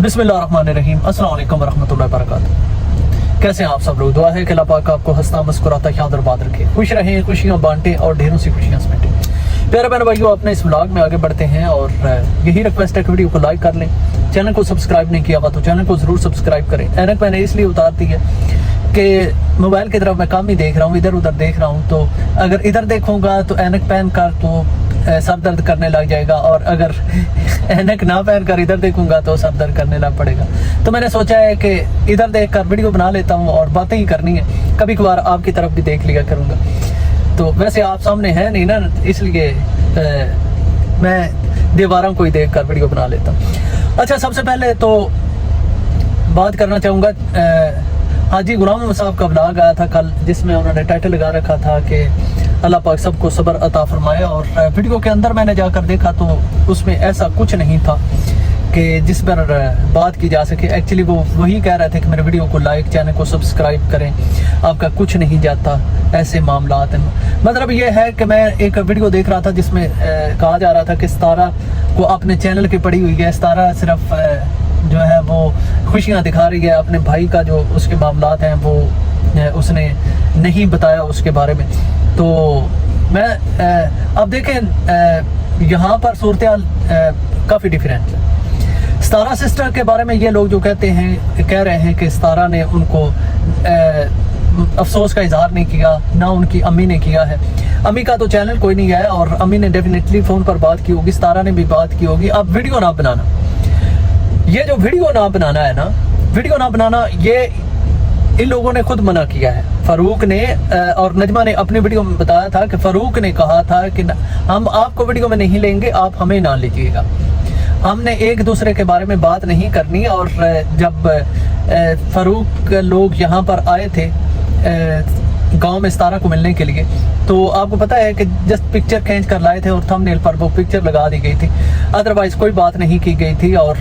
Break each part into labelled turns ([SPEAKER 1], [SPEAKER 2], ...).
[SPEAKER 1] बिस्मिल्लाहिर्रहमानिर्रहीम। अस्सलाम वालेकुम वरहमतुल्लाहि वबरकातुहू। कैसे हैं आप सब लोग? दुआ है कि अल्लाह पाक आपको हंसता मुस्कुराता याद और बात रखे, खुश रहें, खुशियाँ बांटें और ढेरों सी खुशियाँ समेटें। प्यारे बहन भाइयों, अपने इस व्लॉग में आगे बढ़ते हैं और यही रिक्वेस्ट है कि वीडियो को लाइक कर लें। चैनल को सब्सक्राइब नहीं किया हुआ तो चैनल को ज़रूर सब्सक्राइब करें। ऐनक मैंने इसलिए उतार दी है कि मोबाइल की तरफ मैं कम ही देख रहा हूँ, इधर उधर देख रहा हूँ, तो अगर इधर देखूँगा तो ऐनक पहन कर तो सर दर्द करने लग जाएगा, और अगर ऐनक ना पहन कर इधर देखूंगा तो सर दर्द करने लग पड़ेगा। तो मैंने सोचा है कि इधर देख कर वीडियो बना लेता हूँ और बातें ही करनी है, कभी कभार आपकी तरफ भी देख लिया करूँगा। तो वैसे आप सामने है नहीं ना, इसलिए मैं दीवारों को ही देख कर वीडियो बना लेता हूँ। अच्छा, सबसे पहले तो बात करना चाहूँगा, हाजी गुलाम साहब का व्लॉग आया था कल, जिसमें उन्होंने टाइटल लगा रखा था कि अल्लाह पाक सबको सब्र अता फरमाए, और वीडियो के अंदर मैंने जाकर देखा तो उसमें ऐसा कुछ नहीं था कि जिस पर बात की जा सके। एक्चुअली वो वही कह रहे थे कि मेरे वीडियो को लाइक, चैनल को सब्सक्राइब करें, आपका कुछ नहीं जाता, ऐसे मामलात हैं। मतलब ये है कि मैं एक वीडियो देख रहा था जिसमें कहा जा रहा था कि सितारा को अपने चैनल की पड़ी हुई है, सितारा सिर्फ जो है वो खुशियाँ दिखा रही है, अपने भाई का जो उसके मामलात हैं वो उसने नहीं बताया उसके बारे में। तो मैं अब देखें यहाँ पर सूरत हाल काफ़ी डिफरेंट है। सितारा सिस्टर के बारे में ये लोग जो कह रहे हैं कि सितारा ने उनको अफसोस का इजहार नहीं किया, ना उनकी अम्मी ने किया है। अम्मी का तो चैनल कोई नहीं है और अम्मी ने डेफिनेटली फ़ोन पर बात की होगी, सितारा ने भी बात की होगी। अब वीडियो ना बनाना, ये जो वीडियो ना बनाना है ना, वीडियो ना बनाना ये इन लोगों ने खुद मना किया है। फारूक ने और नजमा ने अपने वीडियो में बताया था कि फारूक ने कहा था कि हम आपको वीडियो में नहीं लेंगे, आप हमें ना लीजिएगा, हमने एक दूसरे के बारे में बात नहीं करनी। और जब फारूक लोग यहाँ पर आए थे गांव में सितारा को मिलने के लिए, तो आपको पता है कि जस्ट पिक्चर खींच कर लाए थे और थंबनेल पर वो पिक्चर लगा दी गई थी, अदरवाइज कोई बात नहीं की गई थी। और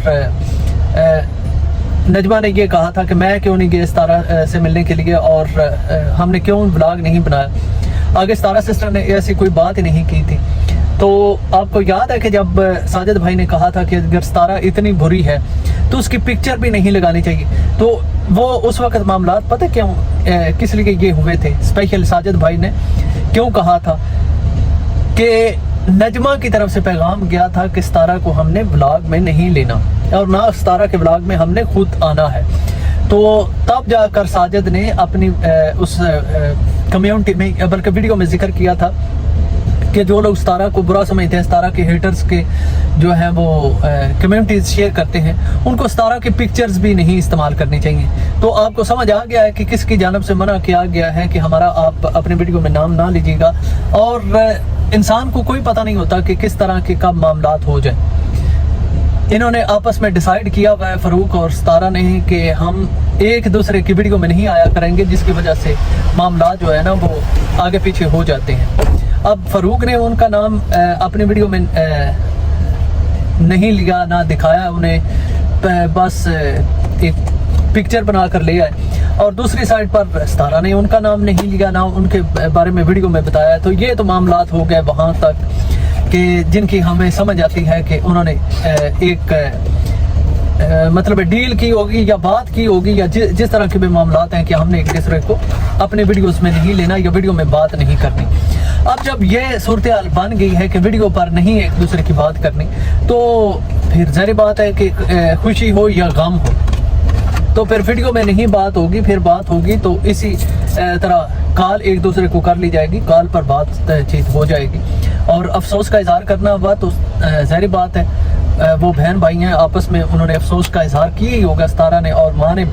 [SPEAKER 1] नजमा ने ये कहा था कि मैं क्यों नहीं गया सितारा से मिलने के लिए, और हमने क्यों व्लॉग नहीं बनाया। आगे सितारा सिस्टर ने ऐसी कोई बात ही नहीं की थी। तो आपको याद है कि जब साजिद भाई ने कहा था कि अगर सितारा इतनी बुरी है तो उसकी पिक्चर भी नहीं लगानी चाहिए, तो वो उस वक्त मामलात पता क्यों किस लिए ये हुए थे। स्पेशल साजिद भाई ने क्यों कहा था कि नजमा की तरफ से पैगाम गया था कि सितारा को हमने व्लॉग में नहीं लेना और ना सितारा के व्लॉग में हमने खुद आना है। तो तब जाकर साजिद ने अपनी उस कम्युनिटी में, बल्कि वीडियो में जिक्र किया था कि जो लोग सितारा को बुरा समझते हैं, सितारा के हेटर्स के जो है वो कम्युनिटीज शेयर करते हैं, उनको सितारा की पिक्चर्स भी नहीं इस्तेमाल करनी चाहिए। तो आपको समझ आ गया है कि किसकी जानब से मना किया गया है कि हमारा आप अपने वीडियो में नाम ना लीजिएगा। और इंसान को कोई पता नहीं होता कि किस तरह के कब मामलात हो जाए। इन्होंने आपस में डिसाइड किया हुआ है फारूक और सितारा ने कि हम एक दूसरे की वीडियो में नहीं आया करेंगे, जिसकी वजह से मामला जो है ना वो आगे पीछे हो जाते हैं। अब फारूक ने उनका नाम अपनी वीडियो में नहीं लिया, ना दिखाया उन्हें, बस एक पिक्चर बना कर ले आए। और दूसरी साइड पर सितारा ने उनका नाम नहीं लिया, ना उनके बारे में वीडियो में बताया। तो ये तो मामलात हो गए वहाँ तक कि जिनकी हमें समझ आती है कि उन्होंने एक मतलब डील की होगी या बात की होगी, या जिस तरह के भी मामलात हैं कि हमने एक दूसरे को अपने वीडियोस में नहीं लेना या वीडियो में बात नहीं करनी। अब जब ये सूरत हाल बन गई है कि वीडियो पर नहीं एक दूसरे की बात करनी, तो फिर ज़ाहिर बात है कि खुशी हो या गम हो, तो फिर वीडियो में नहीं बात होगी, फिर बात होगी तो इसी तरह कॉल एक दूसरे को कर ली जाएगी, कॉल पर बातचीत हो जाएगी। और अफसोस का इजहार करना हुआ तो ज़ाहिर बात है वो बहन भाई हैं, आपस में उन्होंने अफसोस का इजहार किया ही होगा, सितारा ने और माँ ने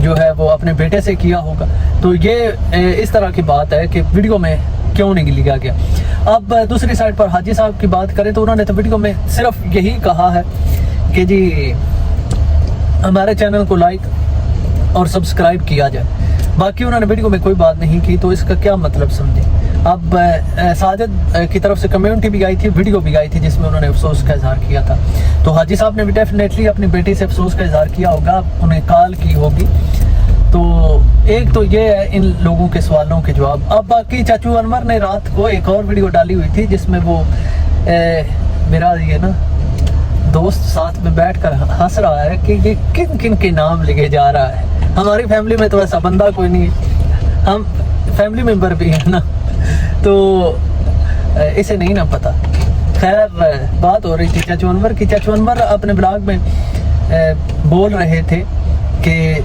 [SPEAKER 1] जो है वो अपने बेटे से किया होगा। तो ये इस तरह की बात है कि वीडियो में क्यों नहीं लिया गया। अब दूसरी साइड पर हाजी साहब की बात करें तो उन्होंने तो वीडियो में सिर्फ यही कहा है कि जी हमारे चैनल को लाइक और सब्सक्राइब किया जाए, बाकी उन्होंने वीडियो में कोई बात नहीं की। तो इसका क्या मतलब समझे। अब साजिद की तरफ से कम्युनिटी भी आई थी, वीडियो भी आई थी जिसमें उन्होंने अफसोस का इजहार किया था। तो हाजी साहब ने भी डेफिनेटली अपनी बेटी से अफसोस का इजहार किया होगा, उन्हें कॉल की होगी। तो एक तो ये है इन लोगों के सवालों के जवाब। अब बाकी चाचू अनवर ने रात को एक और वीडियो डाली हुई थी जिसमें वो मेरा ये ना दोस्त साथ में बैठ कर हंस रहा है कि ये किन किन के नाम लिखे जा रहा है। हमारी फैमिली में तो ऐसा बंदा कोई नहीं है, हम फैमिली मेम्बर भी हैं ना, तो इसे नहीं ना पता। खैर बात हो रही थी चाचू अनवर की। चाचू अनवर अपने ब्लॉग में बोल रहे थे कि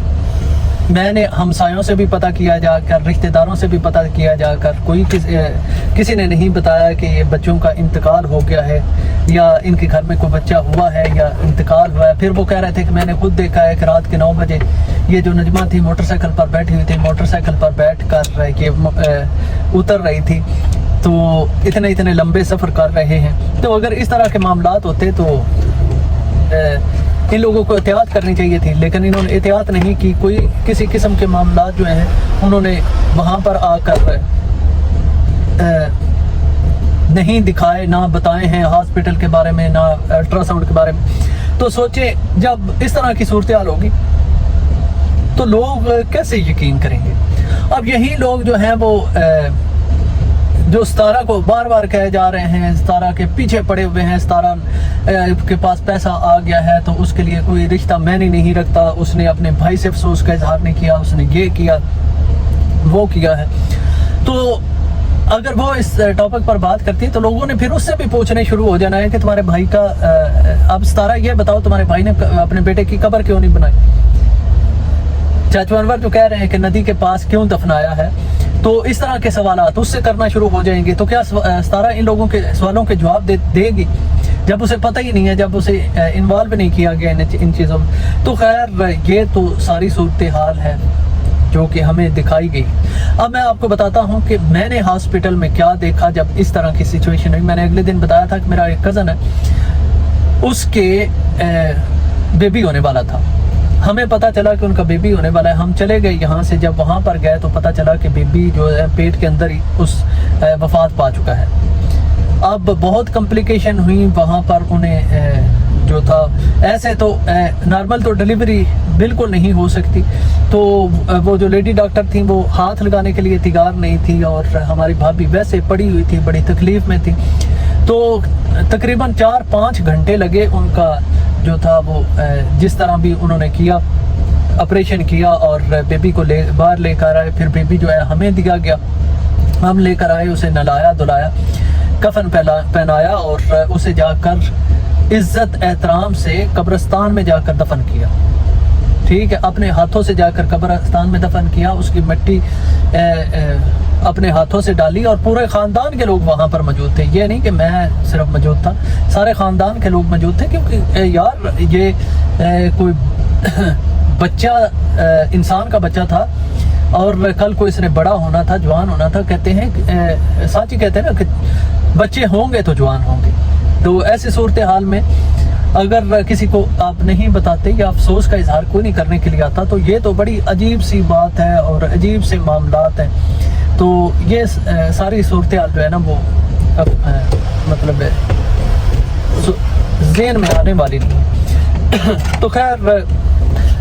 [SPEAKER 1] मैंने हमसायों से भी पता किया जाकर, रिश्तेदारों से भी पता किया जाकर, कोई किसी ने नहीं बताया कि ये बच्चों का इंतकाल हो गया है या इनके घर में कोई बच्चा हुआ है या इंतकाल हुआ है। फिर वो कह रहे थे कि मैंने खुद देखा है कि रात के 9 बजे ये जो नजमा थी मोटरसाइकिल पर बैठी हुई थी, मोटरसाइकिल पर बैठ कर ये उतर रही थी, तो इतने लंबे सफ़र कर रहे हैं। तो अगर इस तरह के मामलात होते तो इन लोगों को एहतियात करनी चाहिए थी, लेकिन इन्होंने एहतियात नहीं की। कोई किसी किस्म के मामलात जो हैं उन्होंने वहाँ पर आकर नहीं दिखाए, ना बताए हैं हॉस्पिटल के बारे में, ना अल्ट्रासाउंड के बारे में। तो सोचे जब इस तरह की सूरत हाल होगी तो लोग कैसे यकीन करेंगे। अब यही लोग जो हैं वो जो सितारा को बार बार कहे जा रहे हैं, सितारा के पीछे पड़े हुए हैं, सितारा के पास पैसा आ गया है तो उसके लिए कोई रिश्ता मैंने नहीं रखता, उसने अपने भाई से अफसोस का इजहार नहीं किया, उसने ये किया वो किया है। तो अगर वो इस टॉपिक पर बात करती है तो लोगों ने फिर उससे भी पूछने शुरू हो जाना है कि तुम्हारे भाई का अब सितारा ये बताओ तुम्हारे भाई ने अपने बेटे की कब्र क्यों नहीं बनाई। चाचू अनवर जो कह रहे हैं कि नदी के पास क्यों दफनाया है, तो इस तरह के सवालात उससे करना शुरू हो जाएंगे। तो क्या सितारा इन लोगों के सवालों के जवाब देगी जब उसे पता ही नहीं है, जब उसे इन्वॉल्व नहीं किया गया इन चीज़ों में। तो खैर ये तो सारी सूरत हाल है जो कि हमें दिखाई गई। अब मैं आपको बताता हूँ कि मैंने हॉस्पिटल में क्या देखा जब इस तरह की सिचुएशन हुई। मैंने अगले दिन बताया था कि मेरा एक कज़न है, उसके बेबी होने वाला था। हमें पता चला कि उनका बेबी होने वाला है। हम चले गए यहाँ से, जब वहाँ पर गए तो पता चला कि बेबी जो है पेट के अंदर ही वफात पा चुका है। अब बहुत कॉम्प्लिकेशन हुई वहाँ पर उन्हें जो था, ऐसे तो नॉर्मल तो डिलीवरी बिल्कुल नहीं हो सकती, तो वो जो लेडी डॉक्टर थी वो हाथ लगाने के लिए तैयार नहीं थी, और हमारी भाभी वैसे पड़ी हुई थी, बड़ी तकलीफ़ में थी। तो तकरीबन 4-5 घंटे लगे उनका जो था वो जिस तरह भी उन्होंने किया, ऑपरेशन किया और बेबी को बाहर लेकर आए। फिर बेबी जो है हमें दिया गया, हम लेकर आए, उसे नहलाया धुलाया, कफन पहनाया और उसे जाकर इज्जत एहतराम से कब्रिस्तान में जाकर दफन किया। ठीक है, अपने हाथों से जाकर कब्रिस्तान में दफन किया, उसकी मिट्टी अपने हाथों से डाली, और पूरे ख़ानदान के लोग वहाँ पर मौजूद थे। ये नहीं कि मैं सिर्फ मौजूद था, सारे ख़ानदान के लोग मौजूद थे, क्योंकि यार ये कोई बच्चा इंसान का बच्चा था और कल को इसने बड़ा होना था, जवान होना था। कहते हैं सच ही कहते हैं ना कि बच्चे होंगे तो जवान होंगे। तो ऐसी सूरत हाल में अगर किसी को आप नहीं बताते या अफसोस का इजहार कोई नहीं करने के लिए आता, तो ये तो बड़ी अजीब सी बात है और अजीब से मामलात हैं। तो ये सारी सूरत हाल जो है ना वो मतलब ज़हन में आने वाली नहीं। तो खैर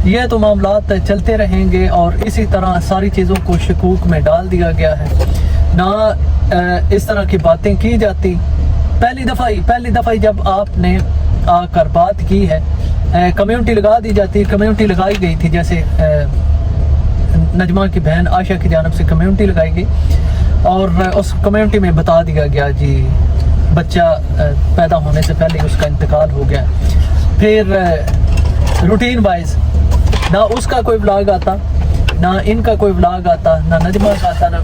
[SPEAKER 1] ये तो मामलात चलते रहेंगे और इसी तरह सारी चीज़ों को शकूक में डाल दिया गया है ना। इस तरह की बातें की जाती। पहली दफ़ा जब आपने आकर बात की है, कम्युनिटी लगा दी जाती है, कम्युनिटी लगाई गई थी, जैसे नजमा की बहन आयशा की जानब से कम्युनिटी लगाई गई और उस कम्युनिटी में बता दिया गया जी बच्चा पैदा होने से पहले उसका इंतकाल हो गया। फिर रूटीन वाइज ना उसका कोई व्लॉग आता, ना इनका कोई व्लॉग आता, ना नजमा का आता, ना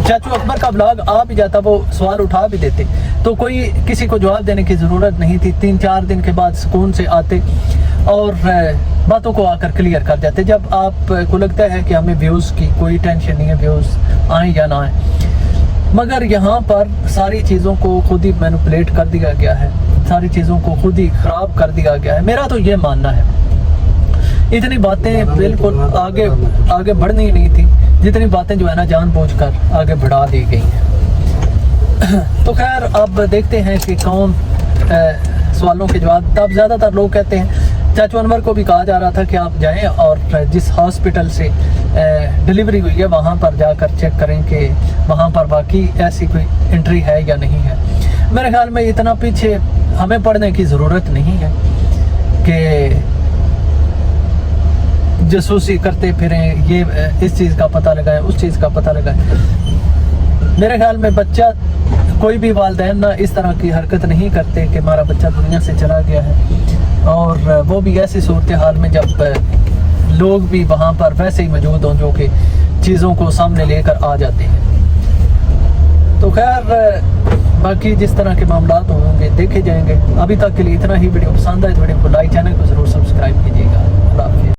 [SPEAKER 1] चाचू अकबर का व्लॉग आ भी जाता, वो सवाल उठा भी देते, तो कोई किसी को जवाब देने की ज़रूरत नहीं थी। 3-4 दिन के बाद सुकून से आते और बातों को आकर क्लियर कर जाते। जब आपको लगता है कि हमें व्यूज़ की कोई टेंशन नहीं है, व्यूज़ आए या ना आए, मगर यहाँ पर सारी चीज़ों को खुद ही मैनिपुलेट कर दिया गया है, सारी चीज़ों को खुद ही ख़राब कर दिया गया है। मेरा तो ये मानना है, इतनी बातें बिल्कुल आगे बढ़नी नहीं थी, जितनी बातें जो है ना जानबूझकर आगे बढ़ा दी गई हैं। तो खैर अब देखते हैं कि कौन सवालों के जवाब। तब ज़्यादातर लोग कहते हैं, चाचू अनवर को भी कहा जा रहा था कि आप जाएं और जिस हॉस्पिटल से डिलीवरी हुई है वहाँ पर जाकर चेक करें कि वहाँ पर बाकी ऐसी कोई एंट्री है या नहीं है। मेरे ख्याल में इतना पीछे हमें पढ़ने की ज़रूरत नहीं है। کہ جاسوسی کرتے پھریں، یہ اس چیز کا پتہ لگائیں، اس چیز کا پتہ لگائیں. میرے خیال میں بچہ کوئی بھی والدین نہ اس طرح کی حرکت نہیں کرتے کہ ہمارا بچہ دنیا سے چلا گیا ہے، اور وہ بھی ایسی صورتحال میں جب لوگ بھی وہاں پر ویسے ہی موجود ہوں جو کہ چیزوں کو سامنے لے کر آ جاتے ہیں. تو خیر باقی جس طرح کے معاملات ہوں گے دیکھے جائیں گے. ابھی تک کے لیے اتنا ہی. ویڈیو پسند آئے تو ویڈیو کو لائک، چینل کو ضرور سبسکرائب کیجیے گا. اللہ حافظ.